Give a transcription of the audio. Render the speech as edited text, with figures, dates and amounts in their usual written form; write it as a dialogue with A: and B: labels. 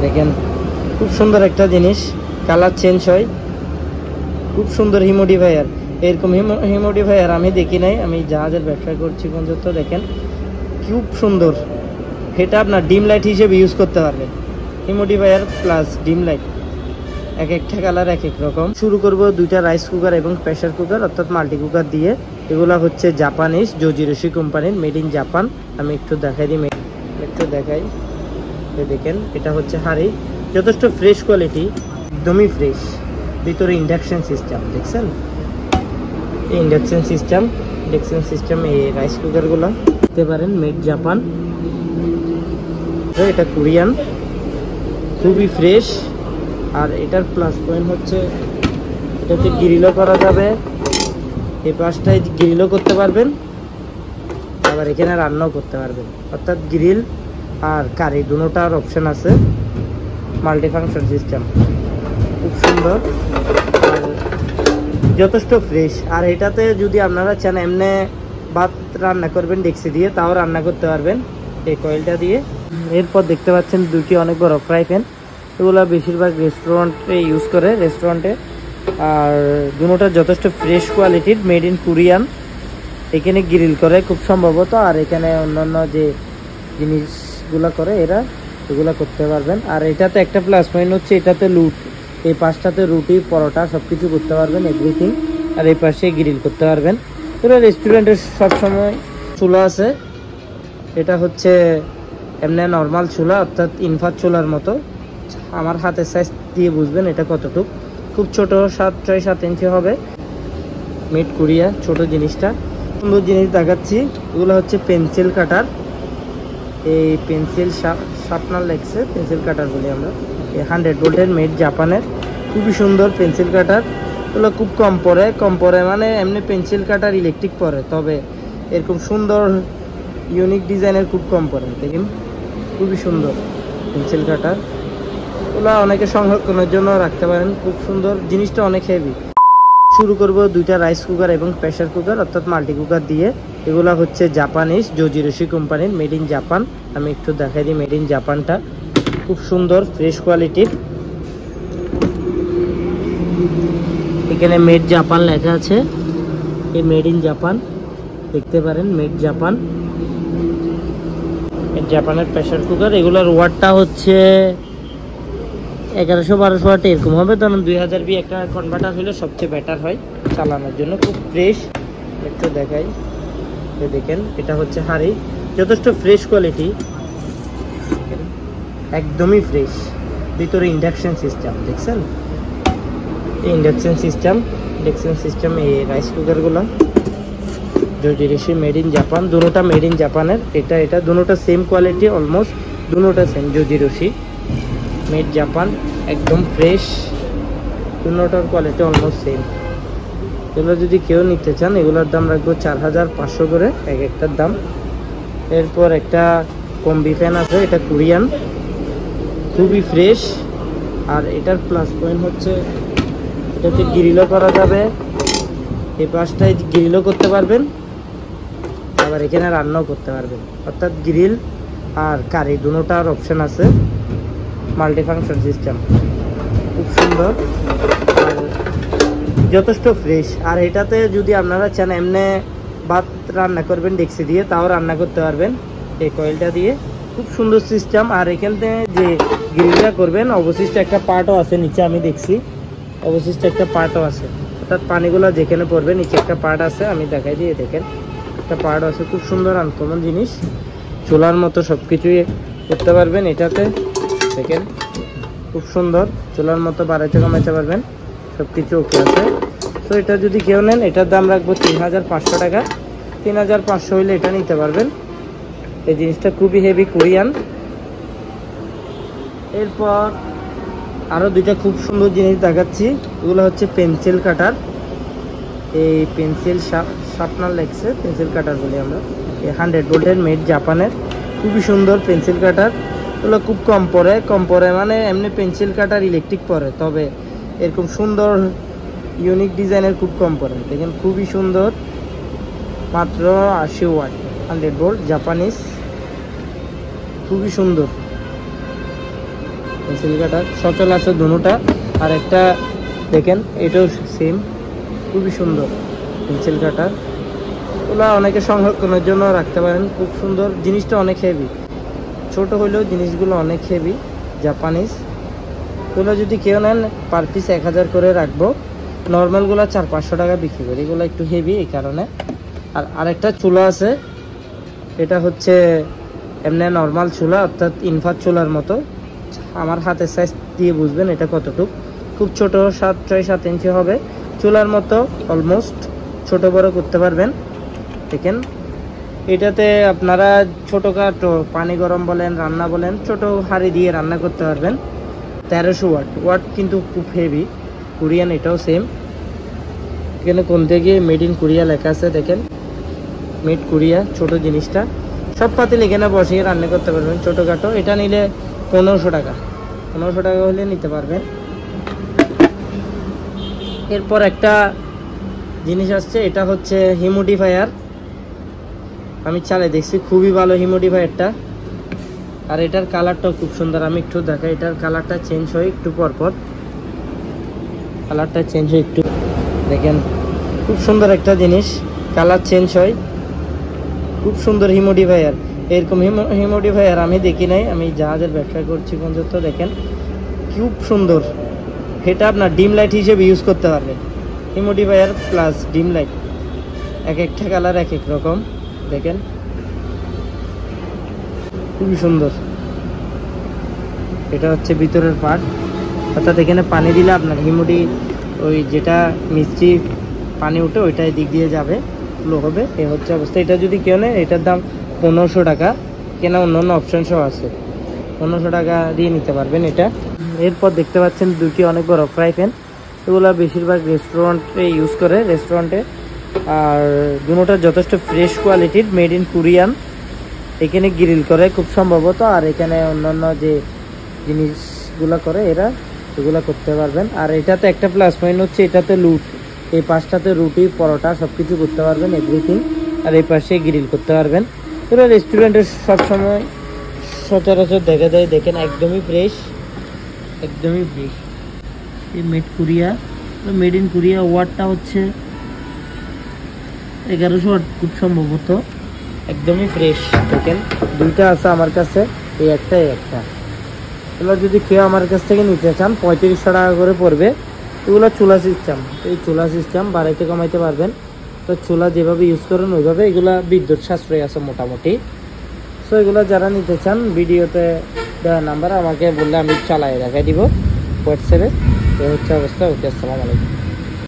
A: দেখেন খুব সুন্দর একটা জিনিস, কালার চেঞ্জ হয়, খুব সুন্দর হিমোডিফায়ার। এরকম হিমোডিফায়ার আমি দেখি নাই, আমি জাহাজের ব্যবসা করছি পর্যন্ত। দেখেন খুব সুন্দর, এটা আপনার ডিম লাইট হিসেবে ইউজ করতে পারবেন। হিমোডিফায়ার প্লাস ডিম লাইট, এক একটা কালার এক এক রকম। শুরু করব দুইটা রাইস কুকার এবং প্রেসার কুকার অর্থাৎ মাল্টি কুকার দিয়ে। এগুলো হচ্ছে জাপানিজ জোজিরোশি কোম্পানির, মেড ইন জাপান। আমি একটু দেখাই দিই, একটু দেখাই। দেখেন এটা হচ্ছে হাঁড়ি, যথেষ্ট ফ্রেশ কোয়ালিটি, একদমই ফ্রেশ। ভিতরে ইন্ডাকশন সিস্টেম দেখছেন, এই ইন্ডাকশন সিস্টেম এই রাইস কুকারগুলো দেখতে পারেন, মেড জাপান। এটা কোরিয়ান, খুবই ফ্রেশ। আর এটার প্লাস পয়েন্ট হচ্ছে এটাতে গ্রিলও করা যাবে, এই পাশটায় গ্রিলও করতে পারবেন, আবার এখানে রান্নাও করতে পারবেন। অর্থাৎ গ্রিল আর কারি দুটোটার অপশন আছে, মাল্টি ফাংশন সিস্টেম, খুব সুন্দর আর যথেষ্ট ফ্রেশ। আর এটাতে যদি আপনারা চান এমনি ভাত রান্না করবেন ডেক্সি দিয়ে, তাও রান্না করতে পারবেন এই কয়েলটা দিয়ে। এরপর দেখতে পাচ্ছেন দুটি অনেক বড় ফ্রাই প্যান, এগুলো বেশিরভাগ রেস্টুরেন্টে ইউজ করে, রেস্টুরেন্টে। আর দুটোটা যথেষ্ট ফ্রেশ কোয়ালিটির, মেড ইন কোরিয়ান। এখানে গ্রিল করে খুব সম্ভবত, আর এখানে অন্যান্য যে জিনিসগুলো করে এরা, এগুলো করতে পারবেন। আর এটাতে একটা প্লাস পয়েন্ট হচ্ছে এটাতে লুট, এই পাশটাতে রুটি পরোটা সব কিছু করতে পারবেন, এভরিথিং। আর এই পাশে গ্রিল করতে পারবেন। এবার রেস্টুরেন্টে সবসময় চুলা আছে, এটা হচ্ছে এমনি নর্মাল চুলা, অর্থাৎ ইনফার চুলার মতো। আমার হাতের সাইজ দিয়ে বুঝবেন এটা কতটুক, খুব ছোট, 6-7 ইঞ্চি হবে। মেড কোরিয়া, ছোট জিনিসটা সুন্দর জিনিস দেখাচ্ছি। এগুলো হচ্ছে পেন্সিল কাটার, এই পেন্সিল শার্পনার লেগছে, পেন্সিল কাটার বলি আমরা। এই 100 ভোল্টের, মেড জাপানের, খুবই সুন্দর পেন্সিল কাটার। এগুলো খুব কম পড়ে মানে এমনি পেন্সিল কাটার ইলেকট্রিক পড়ে, তবে এরকম সুন্দর ইউনিক ডিজাইনের খুব কম পড়ে। দেখুন খুবই সুন্দর পেন্সিল কাটার, ওগুলো অনেকে সংরক্ষণের জন্য রাখতে পারেন, খুব সুন্দর জিনিসটা, অনেক হেভি। শুরু করব দুইটা রাইস কুকার এবং প্রেসার কুকার অর্থাৎ মাল্টি কুকার দিয়ে। এগুলো হচ্ছে জাপানিজ জোজিরোশি কোম্পানির, মেড ইন জাপান। আমি একটু দেখাই দিই মেড ইন জাপানটা, খুব সুন্দর ফ্রেশ কোয়ালিটির। এখানে মেড জাপান লেখা আছে, এই মেড ইন জাপান দেখতে পারেন, মেড জাপান, জাপানের প্রেসার কুকার। এগুলোর ওয়াটটা হচ্ছে 1100-1200 ওয়াট এরকম হবে, তখন 2000 বি একটা কনভার্টার হলে সবচেয়ে বেটার হয় চালানোর জন্য, খুব ফ্রেশ। একটু দেখাই, দেখেন এটা হচ্ছে হাঁড়ি, যথেষ্ট ফ্রেশ কোয়ালিটি, একদমই ফ্রেশ। ভিতরে ইন্ডাকশন সিস্টেম দেখছেন, এই ইন্ডাকশন সিস্টেম এই রাইস কুকারগুলো জোজিরোশি, মেড ইন জাপান। দুটোটা মেড ইন জাপানের, এটা দুটোটা সেম কোয়ালিটি, অলমোস্ট দুটোটা সেম, জোজিরোশি, মেড জাপান, একদম ফ্রেশ, দুটোটার কোয়ালিটি অলমোস্ট সেম। এগুলো যদি কেউ নিতে চান, এগুলোর দাম রাখবো 4500 করে এক একটার দাম। এরপর একটা কম্বি ফ্যান আছে, এটা কোরিয়ান, খুবই ফ্রেশ। আর এটার প্লাস পয়েন্ট হচ্ছে এটাতে গ্রিলও করা যাবে, এই পাশটায় গ্রিলও করতে পারবেন, আবার এখানে রান্নাও করতে পারবেন। অর্থাৎ গ্রিল আর কারি দুটোটার অপশন আছে, মাল্টি ফাংশন সিস্টেম, খুব সুন্দর আর যথেষ্ট ফ্রেশ। আর এটাতে যদি আপনারা চান এমনি ভাত রান্না করবেন ডেক্সি দিয়ে, তাও রান্না করতে পারবেন এই কয়েলটা দিয়ে, খুব সুন্দর সিস্টেম। আর এখান থেকে যে গ্রিলটা করবেন, অবশিষ্ট একটা পার্টও আছে নিচে, আমি দেখছি অবশিষ্ট একটা পার্টও আছে, অর্থাৎ পানিগুলো যেখানে পড়বে নিচে একটা পার্ট আছে, আমি দেখাই দিয়ে দেখেন একটা পার্ট আছে, খুব সুন্দর আনকমন জিনিস। চুলার মতো সব কিছুই করতে পারবেন এটাতে, দেখেন খুব সুন্দর, চুলার মতো বাড়াইতে কমাইতে পারবেন, সব কিছু ওকে আছে। তো এটা যদি কেউ নেন, এটার দাম রাখবো 3500 টাকা। 3500 হইলে এটা নিতে পারবেন। এই জিনিসটা খুবই হেভি, কোরিয়ান। এরপর আরও দুইটা খুব সুন্দর জিনিস দেখাচ্ছি, এগুলো হচ্ছে পেন্সিল কাটার, এই পেন্সিল শার্পনার লেগছে, পেন্সিল কাটার বলি আমরা। এই 100 ভোল্টের, মেড জাপানের, খুবই সুন্দর পেন্সিল কাটার। এগুলো খুব কম পড়ে মানে এমনি পেন্সিল কাটার ইলেকট্রিক পড়ে, তবে এরকম সুন্দর ইউনিক ডিজাইনের খুব কম পড়ে। দেখেন খুবই সুন্দর, মাত্র 80 ওয়াট, 100 ভোল্ট, জাপানিজ, খুবই সুন্দর। পেন্সিল কাটার সচল আছে দুটোটা। আর একটা দেখেন এটাও সেম, খুবই সুন্দর পেন্সিল কাটার। ওগুলো অনেকে সংরক্ষণের জন্য রাখতে পারেন, খুব সুন্দর জিনিসটা, অনেক হেভি। ছোট হইলেও জিনিসগুলো অনেক হেভি, জাপানিজ। এগুলো যদি কেউ নেন পার পিস 1000 করে রাখবো। নর্মালগুলো 400-500 টাকা বিক্রি করি, এগুলো একটু হেভি এই কারণে। আর আরেকটা চুলা আছে, এটা হচ্ছে এমনি নর্মাল চুলা, অর্থাৎ ইনফার চুলার মতো। আমার হাতের সাইজ দিয়ে বুঝবেন এটা কতটুক, খুব ছোট, 7.5-7 ইঞ্চি হবে। চুলার মতো অলমোস্ট, ছোট বড় করতে পারবেন। দেখেন এটাতে আপনারা ছোটোখাটো পানি গরম বলেন, রান্না বলেন, ছোট হাঁড়ি দিয়ে রান্না করতে পারবেন। 1300 ওয়াট কিন্তু খুব হেভি। কোরিয়ান, এটাও সেম। এখানে কোন থেকে মেড ইন কোরিয়া লেখা আছে, দেখেন মেড কোরিয়া। ছোট জিনিসটা সব পাতিল এখানে বসিয়ে রান্না করতে পারবেন ছোটোখাটো। এটা নিলে 1500 টাকা, 1500 টাকা হলে নিতে পারবেন। এরপর একটা জিনিস আসছে, এটা হচ্ছে হিউমিডিফায়ার। আমি চালিয়ে দেখছি, খুবই ভালো হিউমিডিফায়ারটা। আর এটার কালারটাও খুব সুন্দর, আমি একটু দেখাই। এটার কালারটা চেঞ্জ হয় একটু পরপর, কালারটা চেঞ্জ হয় একটু, দেখেন খুব সুন্দর একটা জিনিস, কালার চেঞ্জ হয়, খুব সুন্দর হিউমিডিফায়ার। এরকম হিউমিডিফায়ার আমি দেখি নাই, আমি জাহাজের ব্যবসা করছি পর্যন্ত। দেখেন খুব সুন্দর, এটা আপনার ডিম লাইট হিসেবে ইউজ করতে পারবেন। হিউমিডিফায়ার প্লাস ডিম লাইট, এক একটা কালার এক এক রকম। দেখেন খুবই সুন্দর। এটা হচ্ছে ভিতরের পার্ট, অর্থাৎ এখানে পানি দিলে আপনার ওই যেটা মিষ্টি পানি উঠে ওইটাই দিক দিয়ে যাবে, ফ্লো হবে। এই হচ্ছে অবস্থা। এটা যদি কেউ নেয়, এটার দাম 1500 টাকা। কেনা অন্য অপশন সহ আছে, 1500 টাকা দিয়ে নিতে পারবেন এটা। এরপর দেখতে পাচ্ছেন দুটি অনেক বড় ফ্রাই প্যান। এগুলো বেশিরভাগ রেস্টুরেন্টে ইউজ করে, রেস্টুরেন্টে। আর দুটোটা যথেষ্ট ফ্রেশ কোয়ালিটির, মেড ইন কোরিয়ান। এখানে গ্রিল করে খুব সম্ভবত, আর এখানে অন্যান্য যে জিনিসগুলো করে এরা, এগুলো করতে পারবেন। আর এটাতে একটা প্লাস পয়েন্ট হচ্ছে, এটাতে লুট, এই পাশটাতে রুটি পরোটা সব কিছু করতে পারবেন, এভরিথিং। আর এই পাশে গ্রিল করতে পারবেন। এরা রেস্টুরেন্টে সবসময় সচরাচর দেখা যায়। দেখেন একদমই ফ্রেশ, একদমই ফ্রেশ। এই মেড ইন কোরিয়া। ওয়াটটা হচ্ছে 1100 ওয়াট খুব সম্ভবত, একদমই ফ্রেশ। দেখেন দুইটা আছে আমার কাছে, এই একটা এই একটা। এগুলো যদি কেউ আমার কাছ থেকে নিতে চান 3500 টাকা করে পড়বে। এগুলো চুলা সিস্টেম, এই চুলা সিস্টেম বাড়াইতে কমাইতে পারবেন। তো চুলা যেভাবে ইউজ করেন ওইভাবে। এগুলা বিদ্যুৎ সাশ্রয় আছে মোটামুটি। সো এগুলো যারা নিতে চান ভিডিওতে দেওয়া নাম্বার আমাকে বললে আমি চালাই দেখাই দিব হোয়াটসঅ্যাপে। এই হচ্ছে অবস্থা। ওকে, আসসালামু আলাইকুম।